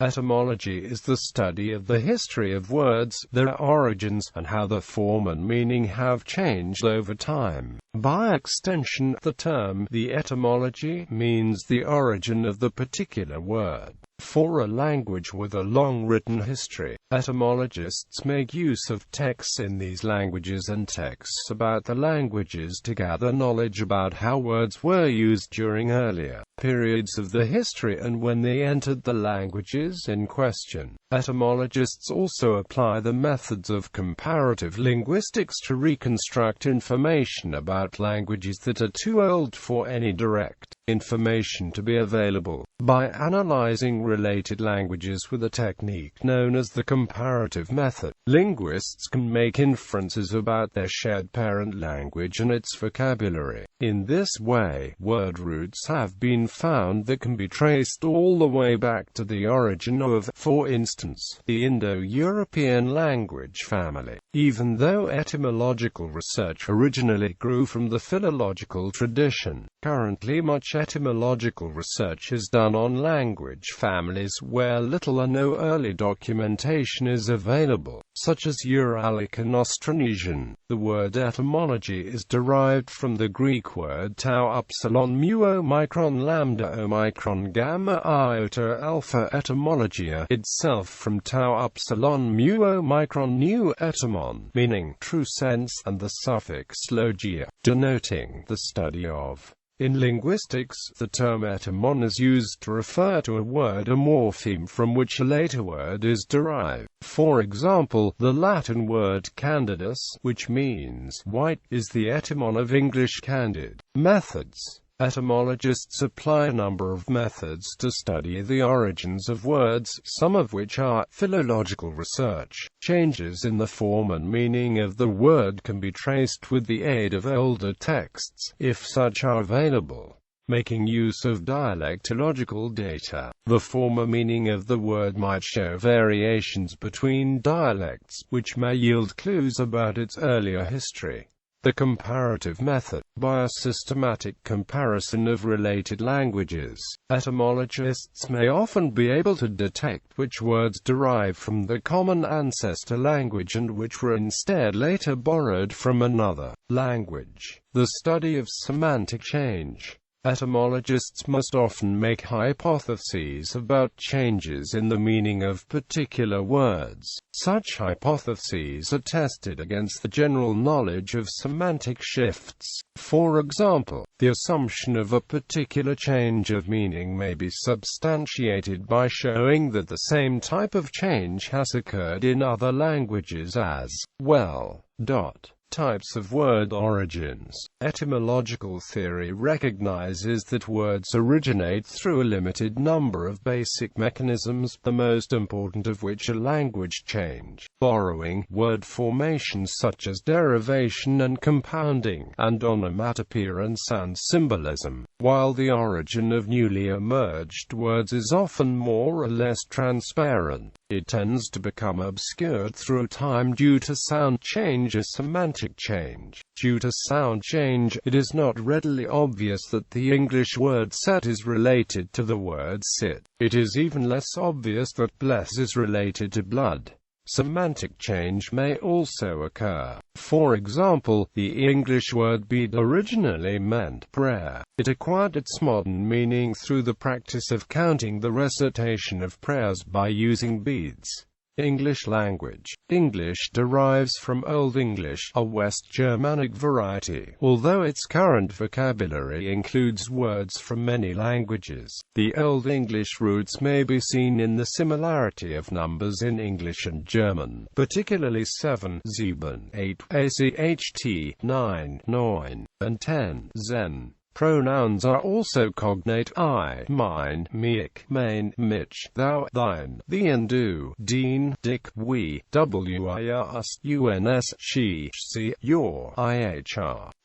Etymology is the study of the history of words, their origins, and how the form and meaning have changed over time. By extension, the term, the etymology, means the origin of the particular word. For a language with a long written history, etymologists make use of texts in these languages and texts about the languages to gather knowledge about how words were used during earlier periods of the history and when they entered the languages in question. Etymologists also apply the methods of comparative linguistics to reconstruct information about languages that are too old for any direct information to be available. By analyzing related languages with a technique known as the comparative method, linguists can make inferences about their shared parent language and its vocabulary. In this way, word roots have been found that can be traced all the way back to the origin of, for instance, the Indo-European language family. Even though etymological research originally grew from the philological tradition, currently much etymological research is done on language families where little or no early documentation is available, such as Uralic and Austronesian. The word etymology is derived from the Greek word tau upsilon mu omicron lambda omicron gamma iota alpha, etymologia itself from tau upsilon mu omicron nu etymon, meaning true sense, and the suffix logia, denoting the study of. In linguistics, the term etymon is used to refer to a word or morpheme from which a later word is derived. For example, the Latin word candidus, which means white, is the etymon of English candid. Methods. Etymologists apply a number of methods to study the origins of words, some of which are philological research. Changes in the form and meaning of the word can be traced with the aid of older texts, if such are available. Making use of dialectological data, the form or meaning of the word might show variations between dialects, which may yield clues about its earlier history. The comparative method. By a systematic comparison of related languages, etymologists may often be able to detect which words derive from the common ancestor language and which were instead later borrowed from another language. The study of semantic change. Etymologists must often make hypotheses about changes in the meaning of particular words. Such hypotheses are tested against the general knowledge of semantic shifts. For example, the assumption of a particular change of meaning may be substantiated by showing that the same type of change has occurred in other languages as well. Types of word origins. Etymological theory recognizes that words originate through a limited number of basic mechanisms, the most important of which are language change, borrowing, word formation such as derivation and compounding, and onomatopoeia and sound symbolism. While the origin of newly emerged words is often more or less transparent, it tends to become obscured through time due to sound change or semantic change. Due to sound change, it is not readily obvious that the English word set is related to the word sit. It is even less obvious that bless is related to blood. Semantic change may also occur. For example, the English word bead originally meant prayer. It acquired its modern meaning through the practice of counting the recitation of prayers by using beads. English language. English derives from Old English, a West Germanic variety, although its current vocabulary includes words from many languages. The Old English roots may be seen in the similarity of numbers in English and German, particularly 7, 7, 8, ACHT, 9, 9, and 10, Zen. Pronouns are also cognate: I, mine, meik, mein, mich, thou, thine, thee and du, deen, dick, we, we, us, uns, she, she, your, ihr.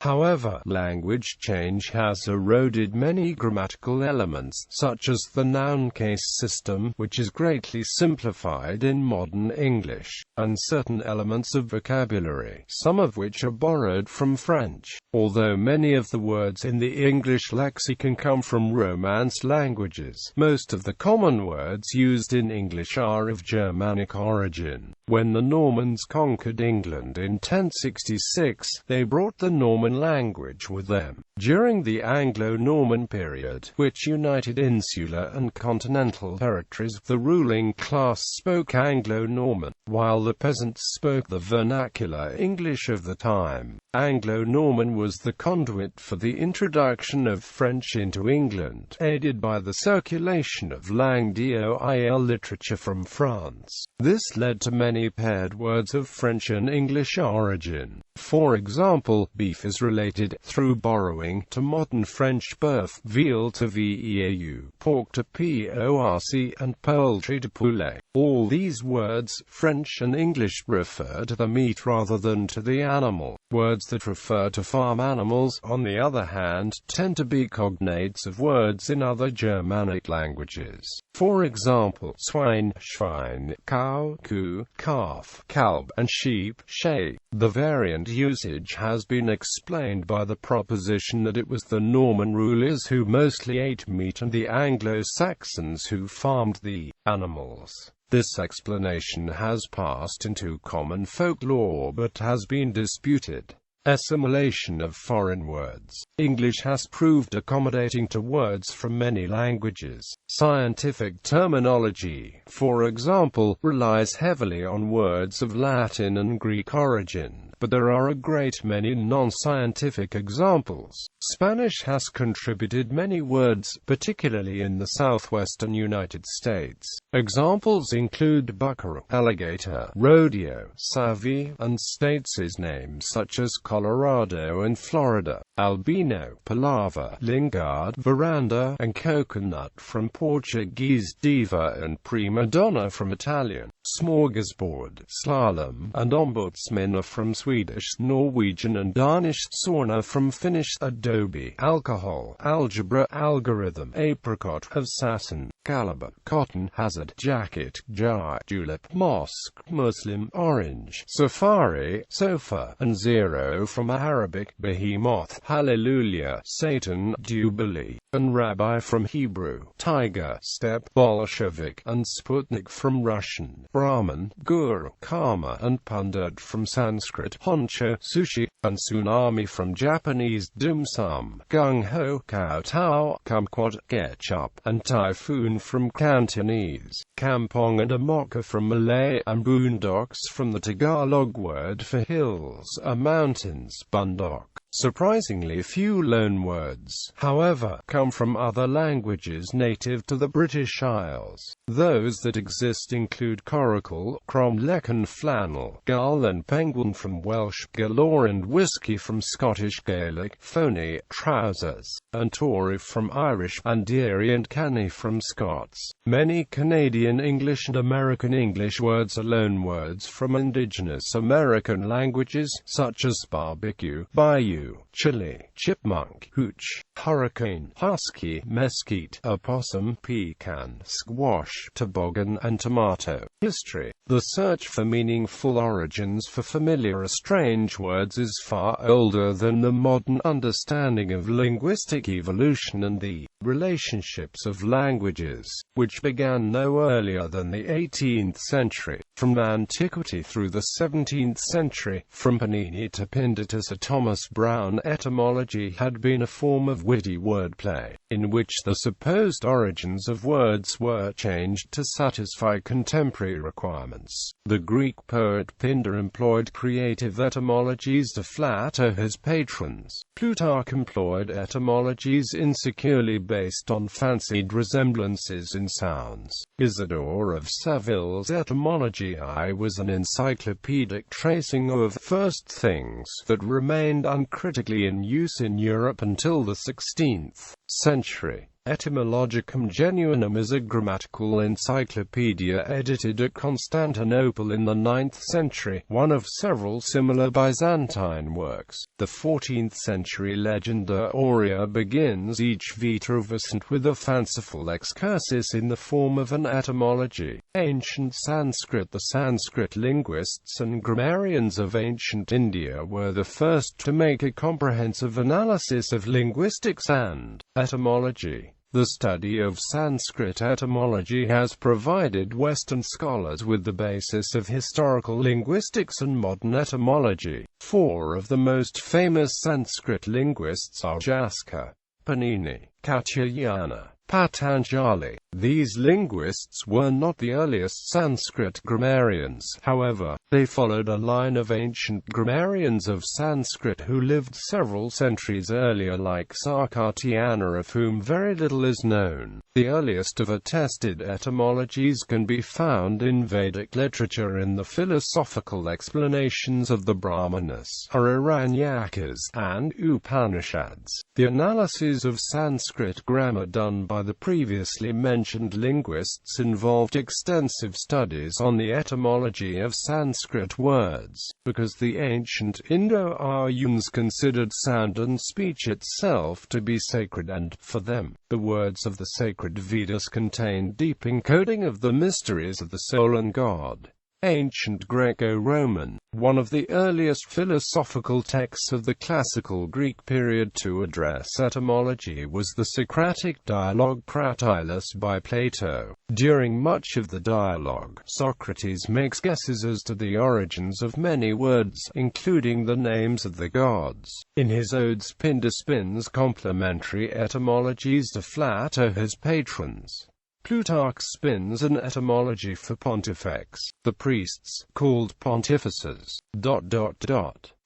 However, language change has eroded many grammatical elements, such as the noun case system, which is greatly simplified in modern English, and certain elements of vocabulary, some of which are borrowed from French. Although many of the words in the early English lexicon come from Romance languages. Most of the common words used in English are of Germanic origin. When the Normans conquered England in 1066, they brought the Norman language with them. During the Anglo-Norman period, which united insular and continental territories, the ruling class spoke Anglo-Norman, while the peasants spoke the vernacular English of the time. Anglo-Norman was the conduit for the introduction of French into England, aided by the circulation of langue d'oil literature from France. This led to many paired words of French and English origin. For example, beef is related, through borrowing, to modern French bœuf, veal to veau, pork to porc, and poultry to poulet. All these words, French and English, refer to the meat rather than to the animal. Words that refer to farm animals, on the other hand, tend to be cognates of words in other Germanic languages. For example, swine, Schwein, cow, Kuh, calf, Kalb, and sheep, Sheh. The variant usage has been explained by the proposition that it was the Norman rulers who mostly ate meat and the Anglo-Saxons who farmed the animals. This explanation has passed into common folklore but has been disputed. Assimilation of foreign words. English has proved accommodating to words from many languages. Scientific terminology, for example, relies heavily on words of Latin and Greek origin, but there are a great many non-scientific examples. Spanish has contributed many words, particularly in the southwestern United States. Examples include buckaroo, alligator, rodeo, savvy, and states' names such as Colorado and Florida, albino, palava, lingard, veranda, and coconut from Portuguese, diva and prima donna from Italian, smorgasbord, slalom, and ombudsman are from Swedish, Norwegian and Danish, sauna from Finnish, adobe, alcohol, algebra, algorithm, apricot, assassin, caliber, cotton, hazard, jacket, jar, julep, mosque, Muslim, orange, safari, sofa, and zero from Arabic, behemoth, hallelujah, Satan, jubilee, and rabbi from Hebrew, tiger, steppe, Bolshevik, and Sputnik from Russian, Brahman, guru, karma, and pandit from Sanskrit, honcho, sushi, and tsunami from Japanese, dim sum, gung-ho, kowtow, kumquat, ketchup, and typhoon from Cantonese, kampong and amoka from Malay, and boondocks from the Tagalog word for hills, mountains, bundok. Surprisingly few loanwords, however, come from other languages native to the British Isles. Those that exist include coracle, cromlech and flannel, gull and penguin from Welsh, galore and whisky from Scottish Gaelic, phony, trousers, and tory from Irish, and dearie and canny from Scots. Many Canadian English and American English words are loanwords from indigenous American languages, such as barbecue, bayou, chili, chipmunk, hooch, hurricane, husky, mesquite, opossum, pecan, squash, toboggan, and tomato. History. The search for meaningful origins for familiar or strange words is far older than the modern understanding of linguistic evolution and the relationships of languages, which began no earlier than the 18th century. From antiquity through the 17th century, from Panini to Pindar to Sir Thomas Browne, etymology had been a form of witty wordplay, in which the supposed origins of words were changed to satisfy contemporary requirements. The Greek poet Pindar employed creative etymologies to flatter his patrons. Plutarch employed etymologies insecurely based on fancied resemblances in sounds. Isidore of Seville's Etymology was an encyclopedic tracing of first things that remained uncritically in use in Europe until the 16th century. Etymologicum Genuinum is a grammatical encyclopedia edited at Constantinople in the 9th century, one of several similar Byzantine works. The 14th century Legenda Aurea begins each Vitravasant with a fanciful excursus in the form of an etymology. Ancient Sanskrit. The Sanskrit linguists and grammarians of ancient India were the first to make a comprehensive analysis of linguistics and etymology. The study of Sanskrit etymology has provided Western scholars with the basis of historical linguistics and modern etymology. Four of the most famous Sanskrit linguists are Jaska, Panini, Katyayana, Patanjali. These linguists were not the earliest Sanskrit grammarians, however. They followed a line of ancient grammarians of Sanskrit who lived several centuries earlier, like Sarkatyana, of whom very little is known. The earliest of attested etymologies can be found in Vedic literature in the philosophical explanations of the Brahmanas, Aranyakas, and Upanishads. The analyses of Sanskrit grammar done by the previously mentioned linguists involved extensive studies on the etymology of Sanskrit words, because the ancient Indo-Aryans considered sound and speech itself to be sacred, and, for them, the words of the sacred Vedas contained deep encoding of the mysteries of the soul and God. Ancient Greco-Roman, one of the earliest philosophical texts of the classical Greek period to address etymology, was the Socratic dialogue Pratylus by Plato. During much of the dialogue, Socrates makes guesses as to the origins of many words, including the names of the gods. In his odes Pindar spins complementary etymologies to flatter his patrons. Plutarch spins an etymology for pontifex. The priests, called pontifices,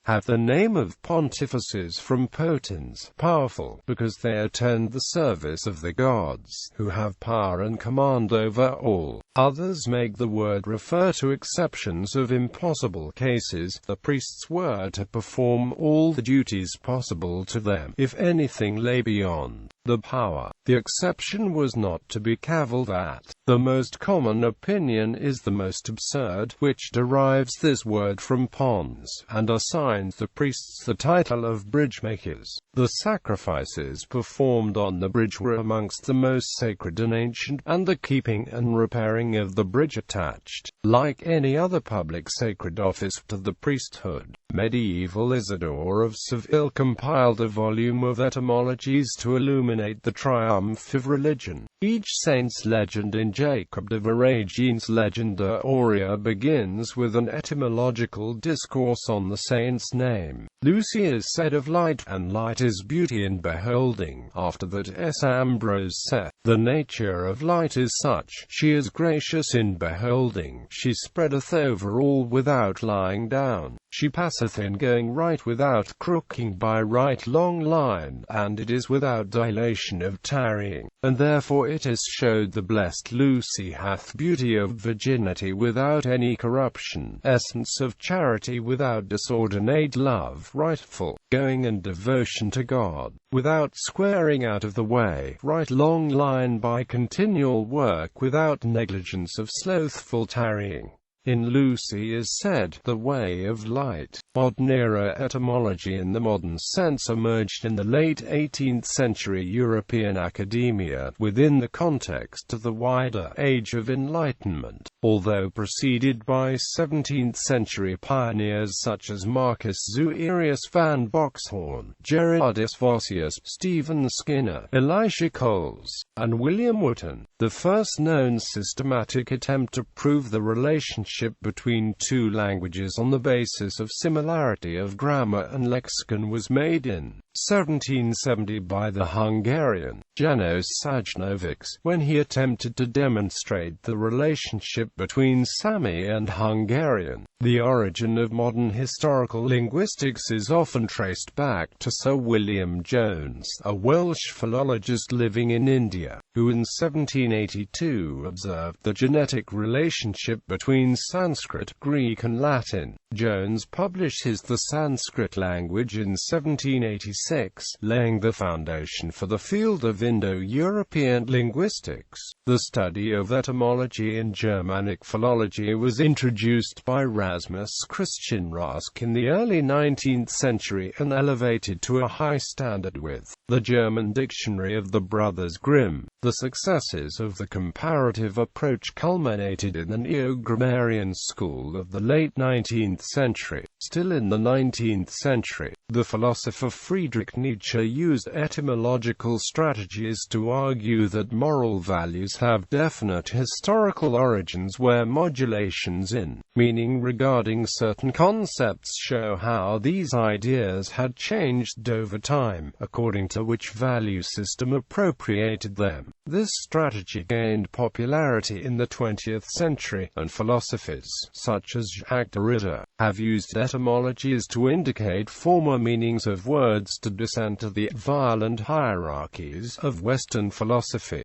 have the name of pontifices from potens, powerful, because they attend the service of the gods, who have power and command over all. Others make the word refer to exceptions of impossible cases. The priests were to perform all the duties possible to them, if anything lay beyond the power. The exception was not to be cavilled at. The most common opinion is the most absurd, which derives this word from pons, and assigns the priests the title of bridge makers. The sacrifices performed on the bridge were amongst the most sacred and ancient, and the keeping and repairing of the bridge attached, like any other public sacred office, to the priesthood. Medieval Isidore of Seville compiled a volume of etymologies to illuminate the triumph of religion. Each saint's legend in Jacob de Varagin's Legenda Aurea begins with an etymological discourse on the saint's name. Lucy is said of light, and light is beauty in beholding. After that S. Ambrose saith, the nature of light is such, she is gracious in beholding, she spreadeth over all without lying down. She passeth in going right without crooking by right long line, and it is without dilation of tarrying. And therefore it is showed the blessed Lucy hath beauty of virginity without any corruption, essence of charity without disordinate love, rightful going and devotion to God, without squaring out of the way, right long line by continual work without negligence of slothful tarrying. In Lucy is said, the way of light. Modern era etymology in the modern sense emerged in the late 18th century European academia, within the context of the wider Age of Enlightenment. Although preceded by 17th century pioneers such as Marcus Zuerius van Boxhorn, Gerardus Vossius, Stephen Skinner, Elisha Coles, and William Wotton, the first known systematic attempt to prove the relationship between two languages on the basis of similarity of grammar and lexicon was made in 1770 by the Hungarian János Sajnovics, when he attempted to demonstrate the relationship between Sami and Hungarian. The origin of modern historical linguistics is often traced back to Sir William Jones, a Welsh philologist living in India, who in 1782 observed the genetic relationship between Sanskrit, Greek and Latin. Jones published his The Sanskrit Language in 1786. 1886, laying the foundation for the field of Indo-European linguistics. The study of etymology in Germanic philology was introduced by Rasmus Christian Rask in the early 19th century and elevated to a high standard with the German dictionary of the Brothers Grimm. The successes of the comparative approach culminated in the neo-grammarian school of the late 19th century. Still in the 19th century, the philosopher Friedrich Nietzsche used etymological strategies to argue that moral values have definite historical origins where modulations in meaning regarding certain concepts show how these ideas had changed over time, according to which value system appropriated them. This strategy gained popularity in the 20th century, and philosophers, such as Jacques Derrida, have used etymologies to indicate former meanings of words to descend to the violent hierarchies of Western philosophy.